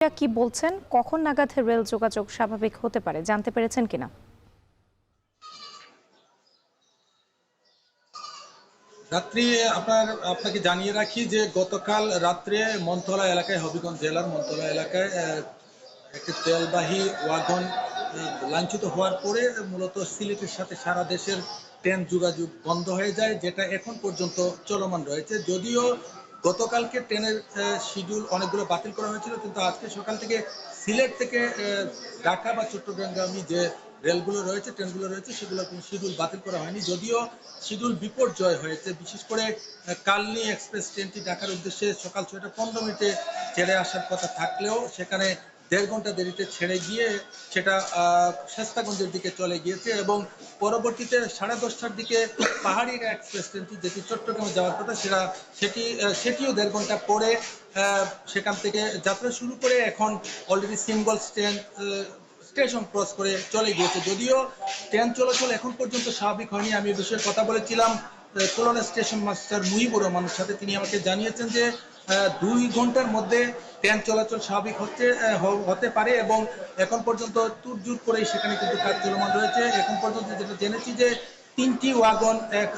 কি বলছেন, কখন নাগাদ রেল যোগাযোগ স্বাভাবিক হতে পারে জানতে পেরেছেন কিনা? রাত্রি আপনাকে জানিয়ে রাখি যে গতকাল রাত্রে মন্থলা এলাকায়, হবিগঞ্জ জেলার মন্থলা এলাকায় একটি তেলবাহী ওয়াগন লাঞ্ছিত হওয়ার পরে মূলত সিলেটের সাথে সারা দেশের ট্রেন যোগাযোগ বন্ধ হয়ে যায়, যেটা এখন পর্যন্ত চলমান রয়েছে। যদিও গতকালকে ট্রেনের শিডিউল অনেকগুলো বাতিল করা হয়েছিল, কিন্তু আজকে সকাল থেকে সিলেট থেকে ঢাকা বা চট্টগ্রামগামী যে রেলগুলো রয়েছে, ট্রেনগুলো রয়েছে, সেগুলো কোনো শিডিউল বাতিল করা হয়নি। যদিও শিডিউল বিপর্যয় হয়েছে, বিশেষ করে কালনী এক্সপ্রেস ট্রেনটি ঢাকার উদ্দেশ্যে সকাল 6টা 15 মিনিটে ছেড়ে আসার কথা থাকলেও সেখানে 1.5 ঘন্টা দেরিতে ছেড়ে গিয়ে সেটা শেস্তাগঞ্জের দিকে চলে গিয়েছে, এবং পরবর্তীতে 10:30টার দিকে পাহাড়ি এক্সপ্রেস ট্রেনটি যেটি চট্টগ্রামে যাওয়ার কথা সেটিও 1.5 ঘন্টা পরে সেখান থেকে যাত্রা শুরু করে এখন অলরেডি সিঙ্গল স্টেশন ক্রস করে চলে গিয়েছে। যদিও ট্রেন চলাচল এখন পর্যন্ত স্বাভাবিক হয়নি। আমি এই বিষয়ে কথা বলেছিলাম খুলনা স্টেশন মাস্টার মুহিবুর রহমানের সাথে। তিনি আমাকে জানিয়েছেন যে 2 ঘন্টার মধ্যে ট্রেন চলাচল স্বাভাবিক হতে পারে, এবং এখন পর্যন্ত তুড়জুড় করেই সেখানে কিন্তু কাজ চলমান রয়েছে। এখন পর্যন্ত যেটা জেনেছি যে 3টি ওয়াগন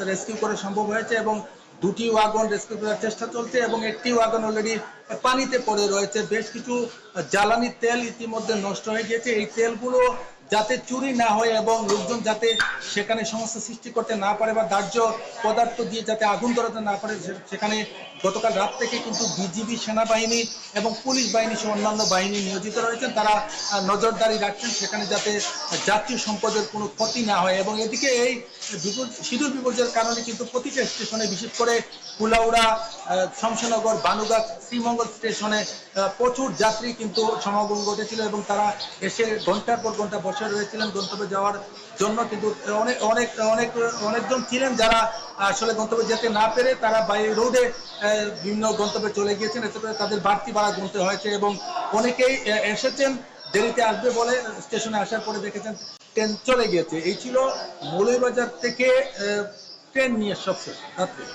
রেস্কিউ করা সম্ভব হয়েছে, এবং 2টি ওয়াগন রেস্কিউ করার চেষ্টা চলছে, এবং একটি ওয়াগন অলরেডি পানিতে পড়ে রয়েছে। বেশ কিছু জ্বালানি তেল ইতিমধ্যে নষ্ট হয়ে গিয়েছে। এই তেলগুলো যাতে চুরি না হয় এবং লোকজন যাতে সেখানে সমস্যা সৃষ্টি করতে না পারে বা দাহ্য পদার্থ দিয়ে যাতে আগুন ধরাতে না পারে, সেখানে গতকাল রাত থেকে কিন্তু বিজিবি, সেনাবাহিনী এবং পুলিশ বাহিনী সহ অন্যান্য বাহিনী নিয়োজিত রয়েছেন। তারা নজরদারি রাখছেন সেখানে যাতে জাতীয় সম্পদের কোনো ক্ষতি না হয়। এবং এদিকে এই শিডিউল বিপর্যয়ের কারণে কিন্তু প্রতিটা স্টেশনে, বিশেষ করে কুলাউড়া, শমশেরনগর, বানুগাছ, শ্রীমঙ্গল স্টেশনে প্রচুর যাত্রী কিন্তু সমাগম ঘটেছিল, এবং তারা এসে ঘন্টার পর ঘন্টা বসে রয়েছিলেন গন্তব্যে যাওয়ার জন্য। কিন্তু অনেকজন ছিলেন যারা আসলে গন্তব্যে যেতে না পেরে তারা বাই রোডে বিভিন্ন গন্তব্যে চলে গিয়েছেন। এতে করে তাদের বাড়তি ভাড়া গুনতে হয়েছে, এবং অনেকেই এসেছেন দেরিতে আসবে বলে স্টেশনে আসার পরে দেখেছেন ট্রেন চলে গিয়েছে। এই ছিল মৌলভীবাজার থেকে ট্রেন নিয়ে সবচেয়ে রাত্রে।